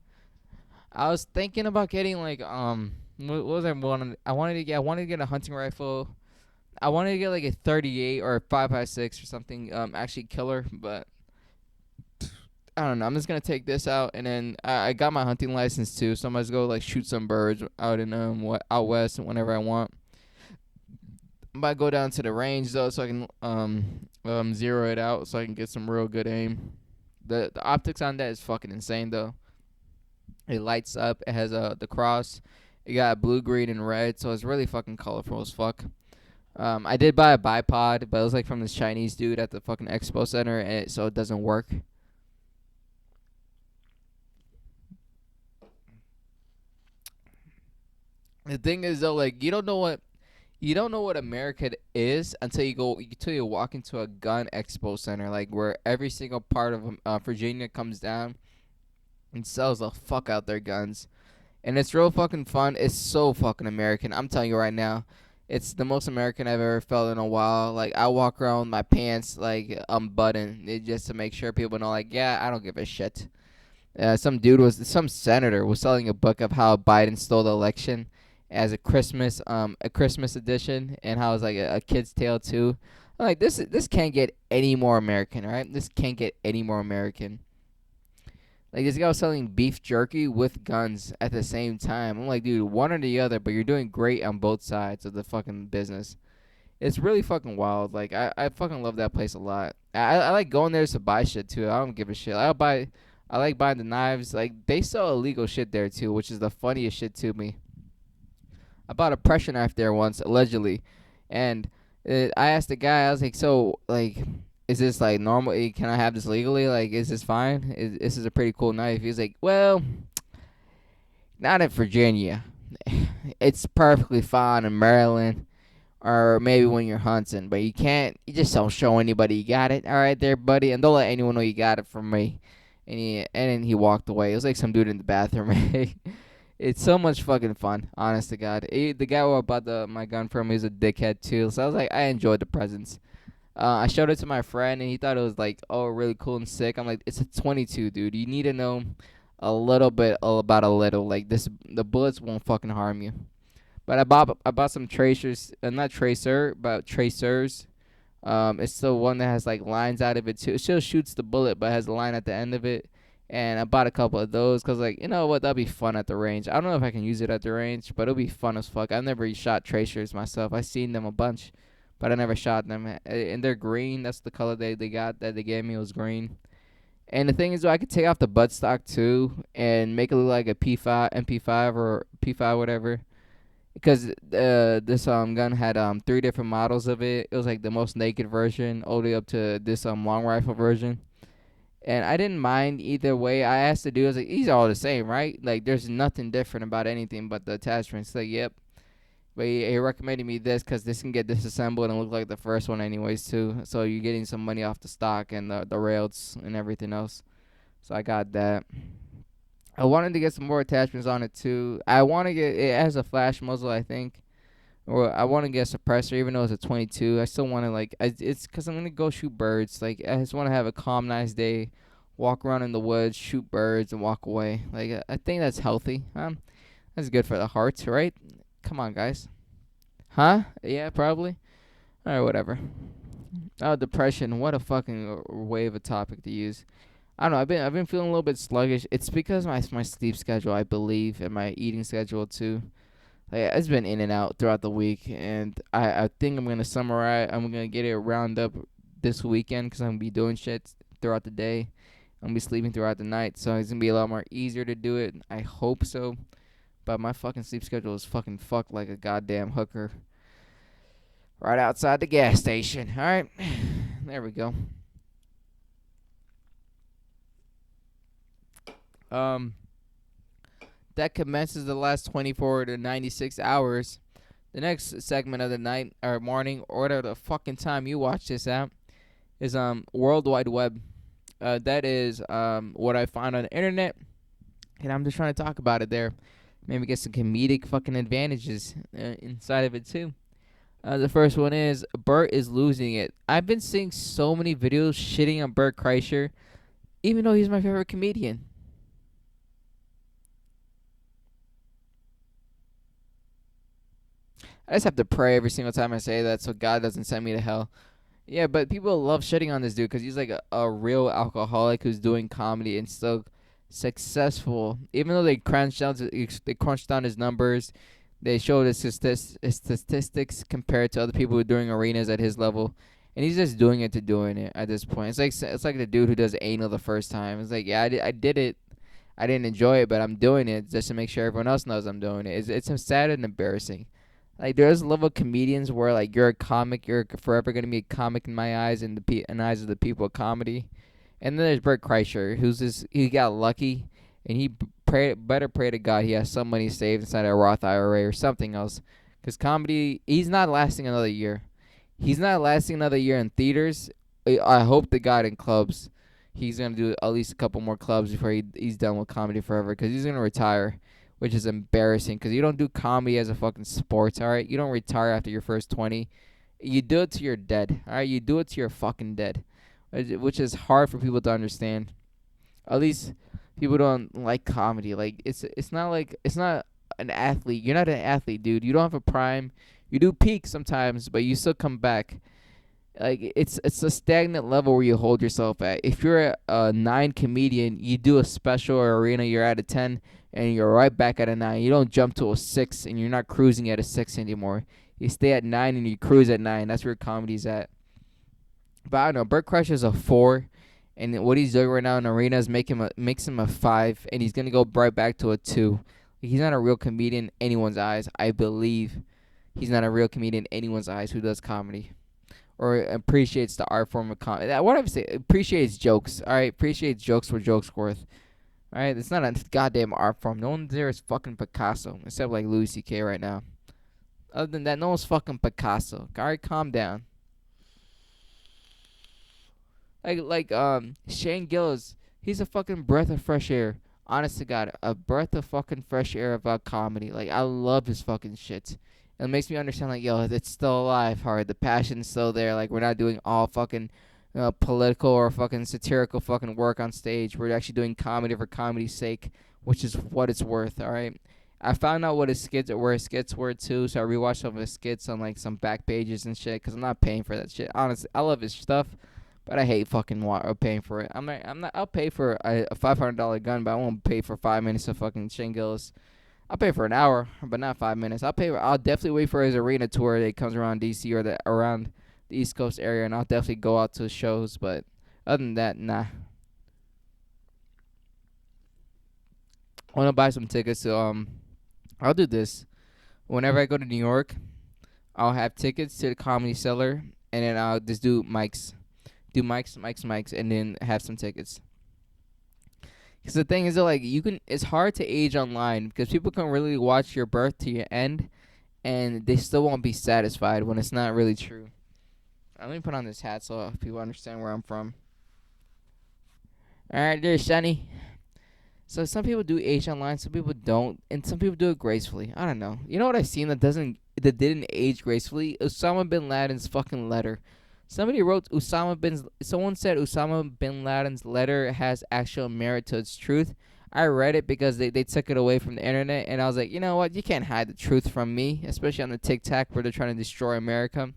Speaker 1: I was thinking about getting like what was I wanted? I wanted to get a hunting rifle. I wanted to get like a 38 or a 5.56 or something actually killer, but I don't know. I'm just gonna take this out, and then I got my hunting license too, so I'm gonna go like shoot some birds out in out west whenever I want. I'm about to go down to the range though, so I can zero it out, so I can get some real good aim. The optics on that is fucking insane though. It lights up. It has the cross. It got blue, green, and red, so it's really fucking colorful as fuck. I did buy a bipod, but it was like from this Chinese dude at the fucking expo center, so it doesn't work. The thing is though, like you don't know what America is until you walk into a gun expo center, like where every single part of Virginia comes down and sells the fuck out their guns, and it's real fucking fun. It's so fucking American. I'm telling you right now, it's the most American I've ever felt in a while. Like I walk around with my pants like unbuttoned just to make sure people know, like, yeah, I don't give a shit. Some senator was selling a book of how Biden stole the election as a Christmas edition, and how it's like a kid's tale too. I'm like, this can't get any more American, right? This can't get any more American. Like this guy was selling beef jerky with guns at the same time. I'm like, dude, one or the other, but you're doing great on both sides of the fucking business. It's really fucking wild. Like I fucking love that place a lot. I like going there to buy shit too. I don't give a shit. I like buying the knives. Like they sell illegal shit there too, which is the funniest shit to me. I bought a pressure knife there once, allegedly, and I asked the guy. I was like, "So, like, is this like normal? Can I have this legally? Like, is this fine? This is a pretty cool knife." He was like, "Well, not in Virginia. It's perfectly fine in Maryland, or maybe when you're hunting, but you can't. You just don't show anybody you got it. All right, there, buddy, and don't let anyone know you got it from me." And then he walked away. It was like some dude in the bathroom. It's so much fucking fun, honest to God. The guy who I bought my gun from, he was a dickhead too. So I was like, I enjoyed the presents. I showed it to my friend, and he thought it was like, oh, really cool and sick. I'm like, it's a 22, dude. You need to know a little bit about a little. Like the bullets won't fucking harm you. But I bought some tracers, not tracer, but tracers. It's the one that has like lines out of it too. It still shoots the bullet, but has a line at the end of it. And I bought a couple of those because, like, you know what, that'll be fun at the range. I don't know if I can use it at the range, but it'll be fun as fuck. I've never shot tracers myself. I've seen them a bunch, but I never shot them. And they're green. That's the color they got that they gave me, was green. And the thing is, though, I could take off the buttstock too and make it look like a P5, MP5 or P5, whatever. Because this gun had three different models of it. It was like the most naked version, all the way up to this long rifle version. And I didn't mind either way. I asked the dude, I was like, these are all the same, right? Like, there's nothing different about anything but the attachments. Like, yep. But he recommended me this because this can get disassembled and look like the first one anyways, too. So you're getting some money off the stock and the rails and everything else. So I got that. I wanted to get some more attachments on it, too. It has a flash muzzle, I think. Or I want to get a suppressor, even though it's a 22. I still want to, like, it's because I'm going to go shoot birds. Like, I just want to have a calm, nice day, walk around in the woods, shoot birds, and walk away. Like, I think that's healthy. That's good for the heart, right? Come on, guys. Huh? Yeah, probably. All right, whatever. Oh, depression. What a fucking way of a topic to use. I don't know. I've been feeling a little bit sluggish. It's because my sleep schedule, I believe, and my eating schedule too. Like, it's been in and out throughout the week, and I think I'm gonna summarize. I'm gonna get it round up this weekend because I'm gonna be doing shit throughout the day. I'm gonna be sleeping throughout the night, so it's gonna be a lot more easier to do it. I hope so. But my fucking sleep schedule is fucking fucked like a goddamn hooker right outside the gas station. All right, there we go. Um, that commences the last 24 to 96 hours. The next segment of the night or morning or whatever the fucking time you watch this at is World Wide Web. That is what I find on the internet, and I'm just trying to talk about it there. Maybe get some comedic fucking advantages inside of it too. The first one is Bert is losing it. I've been seeing so many videos shitting on Bert Kreischer, even though he's my favorite comedian. I just have to pray every single time I say that so God doesn't send me to hell. Yeah, but people love shitting on this dude because he's like a real alcoholic who's doing comedy and still successful. Even though they crunched down his numbers, they showed his statistics compared to other people who are doing arenas at his level, and he's just doing it to doing it at this point. It's like the dude who does anal the first time. It's like, yeah, I did it. I didn't enjoy it, but I'm doing it just to make sure everyone else knows I'm doing it. It's sad and embarrassing. Like there's a level of comedians where like you're a comic, you're forever gonna be a comic in my eyes and in the eyes of the people of comedy. And then there's Bert Kreischer, he got lucky, and better pray to God he has some money saved inside a Roth IRA or something else, because comedy he's not lasting another year. He's not lasting another year in theaters. I hope to God in clubs. He's gonna do at least a couple more clubs before he's done with comedy forever, because he's gonna retire, which is embarrassing. Because you don't do comedy as a fucking sport, all right? You don't retire after your first 20. You do it till you're dead, all right? You do it till you're fucking dead, which is hard for people to understand. At least people don't like comedy. Like it's not an athlete. You're not an athlete, dude. You don't have a prime. You do peak sometimes, but you still come back. Like it's a stagnant level where you hold yourself at. If you're a 9 comedian, you do a special or arena, you're at a 10, and you're right back at a 9. You don't jump to a 6, and you're not cruising at a 6 anymore. You stay at 9 and you cruise at 9. That's where comedy's at. But I don't know. Bert Kreischer's a 4, and what he's doing right now in arenas makes him a 5, and he's gonna go right back to a 2. He's not a real comedian in anyone's eyes. I believe he's not a real comedian in anyone's eyes who does comedy or appreciates the art form of comedy. What I would say, appreciates jokes. All right, appreciates jokes for jokes worth. All right, it's not a goddamn art form. No one there is fucking Picasso, except like Louis C.K. right now. Other than that, no one's fucking Picasso. All right, calm down. Shane Gillis, he's a fucking breath of fresh air. Honest to God, a breath of fucking fresh air about comedy. Like I love his fucking shit. It makes me understand, like, yo, it's still alive, hard. The passion's still there. Like, we're not doing all fucking political or fucking satirical fucking work on stage. We're actually doing comedy for comedy's sake, which is what it's worth, all right? I found out where his skits were, too, so I rewatched some of his skits on, like, some back pages and shit, because I'm not paying for that shit. Honestly, I love his stuff, but I hate fucking paying for it. I'll pay for a $500 gun, but I won't pay for 5 minutes of fucking Shane Gillis. I'll pay for an hour, but not 5 minutes. I'll definitely wait for his arena tour that comes around DC or around the East Coast area, and I'll definitely go out to shows. But other than that, nah. I want to buy some tickets to I'll do this. Whenever I go to New York, I'll have tickets to the Comedy Cellar, and then I'll just do mics, and then have some tickets. Because the thing is that, like, it's hard to age online because people can really watch your birth to your end, and they still won't be satisfied when it's not really true. Let me put on this hat so people understand where I'm from. All right, there's Sunny. So some people do age online, some people don't, and some people do it gracefully. I don't know. You know what I've seen that didn't age gracefully? Osama bin Laden's fucking letter. Someone said Osama bin Laden's letter has actual merit to its truth. I read it because they took it away from the internet, and I was like, you know what? You can't hide the truth from me, especially on the TikTok where they're trying to destroy America.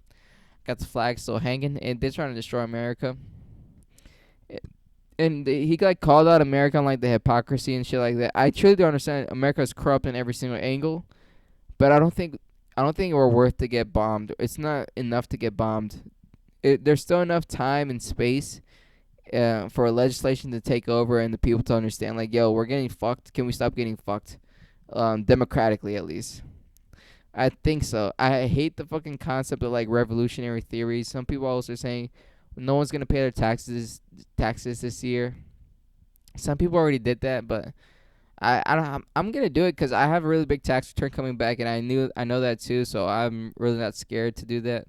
Speaker 1: Got the flag still hanging, and they're trying to destroy America. And he like called out America on like the hypocrisy and shit like that. I truly don't understand. America is corrupt in every single angle, but I don't think we're worth to get bombed. It's not enough to get bombed. There's still enough time and space for legislation to take over and the people to understand, like, yo, we're getting fucked. Can we stop getting fucked? Democratically, at least. I think so. I hate the fucking concept of, like, revolutionary theories. Some people also are saying no one's going to pay their taxes this year. Some people already did that, but I'm going to do it because I have a really big tax return coming back, and I know that too, so I'm really not scared to do that.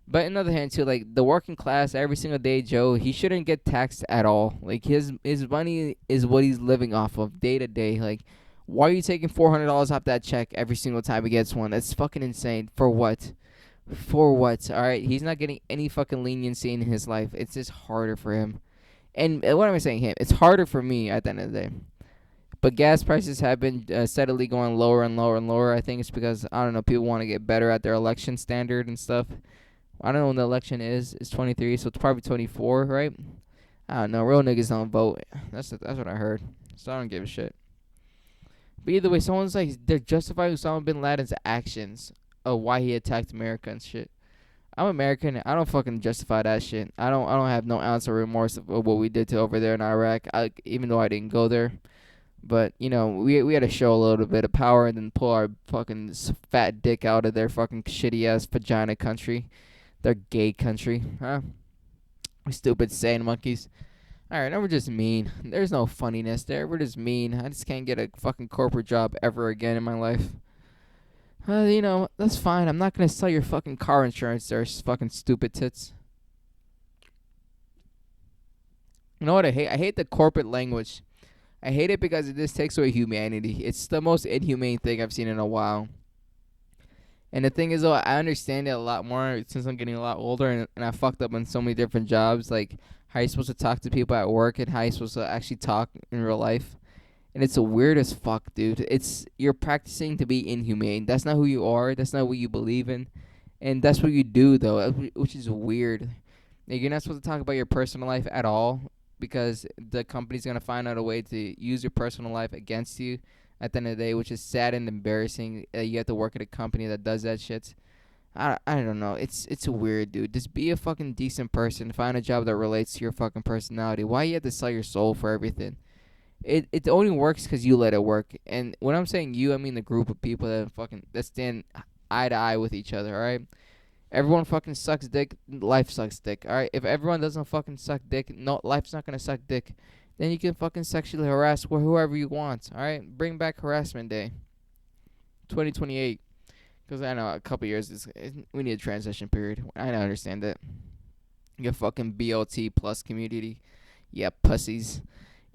Speaker 1: But on the other hand, too, like, the working class, every single day, Joe, he shouldn't get taxed at all. Like, his money is what he's living off of day to day. Like, why are you taking $400 off that check every single time he gets one? That's fucking insane. For what? For what? All right, he's not getting any fucking leniency in his life. It's just harder for him. And what am I saying? Him? It's harder for me at the end of the day. But gas prices have been steadily going lower and lower and lower. I think it's because, I don't know, people want to get better at their election standard and stuff. I don't know when the election is. It's 23, so it's probably 24, right? I don't know. Real niggas don't vote. That's what I heard. So I don't give a shit. But either way, someone's like, they're justifying Osama bin Laden's actions of why he attacked America and shit. I'm American. I don't fucking justify that shit. I don't have no ounce of remorse of what we did to over there in Iraq. Even though I didn't go there, but we had to show a little bit of power and then pull our fucking fat dick out of their fucking shitty ass vagina country, their gay country, huh? Stupid sand monkeys. Alright, now we're just mean. There's no funniness there. We're just mean. I just can't get a fucking corporate job ever again in my life. That's fine. I'm not gonna sell your fucking car insurance there, fucking stupid tits. You know what I hate? I hate the corporate language. I hate it because it just takes away humanity. It's the most inhumane thing I've seen in a while. And the thing is, though, I understand it a lot more since I'm getting a lot older, and I fucked up on so many different jobs. Like, how you supposed to talk to people at work and how you supposed to actually talk in real life. And it's a weird as fuck, dude. You're practicing to be inhumane. That's not who you are. That's not what you believe in. And that's what you do, though, which is weird. Like, you're not supposed to talk about your personal life at all because the company's going to find out a way to use your personal life against you at the end of the day, which is sad and embarrassing. You have to work at a company that does that shit. I don't know. It's weird, dude. Just be a fucking decent person. Find a job that relates to your fucking personality. Why you have to sell your soul for everything? It only works because you let it work. And when I'm saying you, I mean the group of people that stand eye to eye with each other. All right. Everyone fucking sucks dick. Life sucks dick. All right. If everyone doesn't fucking suck dick, no, life's not gonna suck dick. Then you can fucking sexually harass whoever you want. All right. Bring back harassment day. 2028. Because I know a couple years we need a transition period. I don't understand that. Your fucking BLT plus community. Yeah, pussies.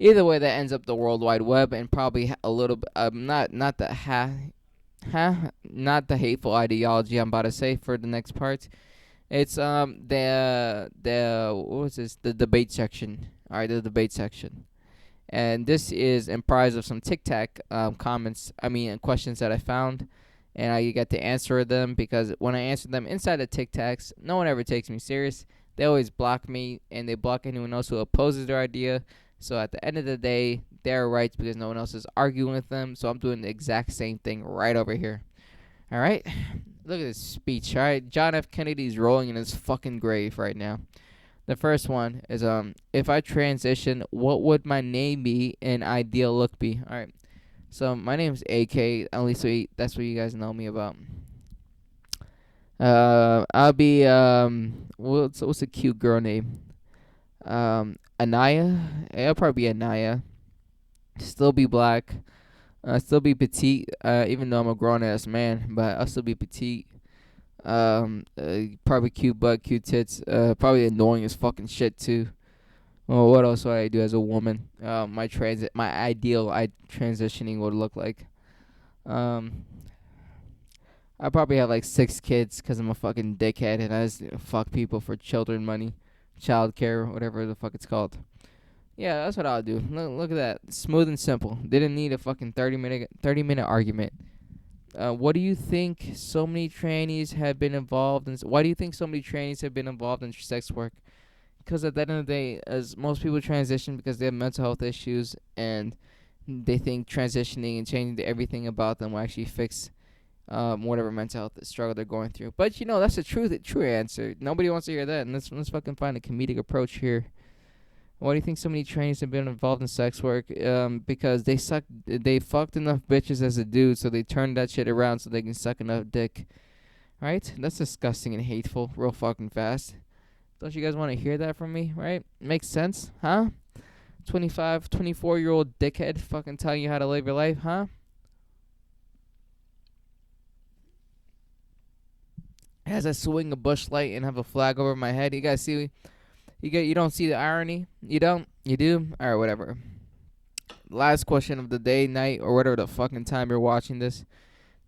Speaker 1: Either way, that ends up the World Wide Web and probably a little bit. Not the not the hateful ideology I'm about to say for the next part. It's the what was this, the debate section. All right, the debate section, and this is comprised of some Tic Tac comments. I mean, questions that I found, and I get to answer them because when I answer them inside the Tic Tacs, no one ever takes me serious. They always block me, and they block anyone else who opposes their idea. So at the end of the day, they're right because no one else is arguing with them. So I'm doing the exact same thing right over here. All right? Look at this speech, all right? John F. Kennedy's rolling in his fucking grave right now. The first one is, if I transition, what would my name be and ideal look be? All right. So my name's AK. At least that's what you guys know me about. I'll be, what's a cute girl name? Anaya. It'll probably be Anaya. Still be black. Still be petite. Even though I'm a grown ass man, but I'll still be petite. Probably cute butt, cute tits. Probably annoying as fucking shit too. Well, what else would I do as a woman? My ideal transitioning would look like. I probably have like 6 kids because I'm a fucking dickhead and I just fuck people for children money, child care, whatever the fuck it's called. Yeah, that's what I'll do. Look at that, smooth and simple. Didn't need a fucking 30-minute argument. What do you think so many trannies have been involved in? Why do you think so many trannies have been involved in sex work? Because at the end of the day, as most people transition because they have mental health issues and they think transitioning and changing everything about them will actually fix whatever mental health struggle they're going through. But that's the true answer. Nobody wants to hear that, and let's fucking find a comedic approach here. Why do you think so many trannies have been involved in sex work? Because they fucked enough bitches as a dude, so they turned that shit around so they can suck enough dick. Right? That's disgusting and hateful real fucking fast. Don't you guys want to hear that from me, right? Makes sense, huh? 25, 24-year-old dickhead fucking telling you how to live your life, huh? As I swing a bush light and have a flag over my head, you guys see, you don't see the irony? You don't? You do? Alright, whatever. Last question of the day, night, or whatever the fucking time you're watching this.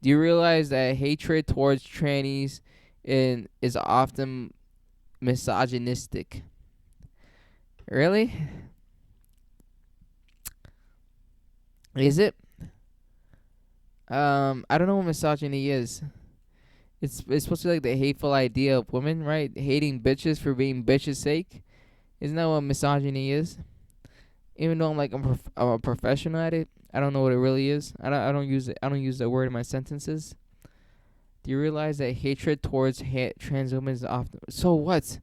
Speaker 1: Do you realize that hatred towards trannies is often misogynistic? Really? Is it? I don't know what misogyny is. It's supposed to be like the hateful idea of women, right? Hating bitches for being bitches' sake. Isn't that what misogyny is? Even though I'm a professional at it, I don't know what it really is. I don't use it. I don't use that word in my sentences. Do you realize that hatred towards trans women is often so what?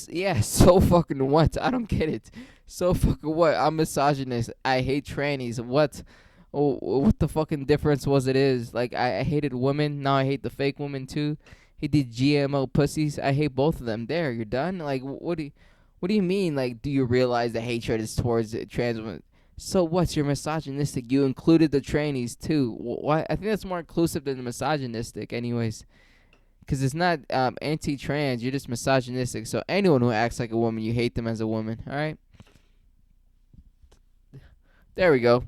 Speaker 1: Yeah, so fucking what? I don't get it. So fucking what? I'm misogynist. I hate trannies. What? Oh, what the fucking difference was it is? Like I hated women. Now I hate the fake women too. Hate the GMO pussies. I hate both of them. There, you're done. Like what do you mean? Like, do you realize the hatred is towards trans women? So what's you're misogynistic? You included the trannies too. Why? I think that's more inclusive than misogynistic, anyways. Because it's not anti-trans. You're just misogynistic. So anyone who acts like a woman, you hate them as a woman. All right. There we go.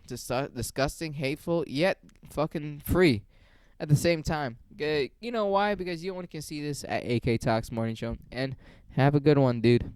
Speaker 1: Disgusting, hateful, yet fucking free at the same time. You know why? Because you only can see this at AK Talks Morning Show. And have a good one, dude.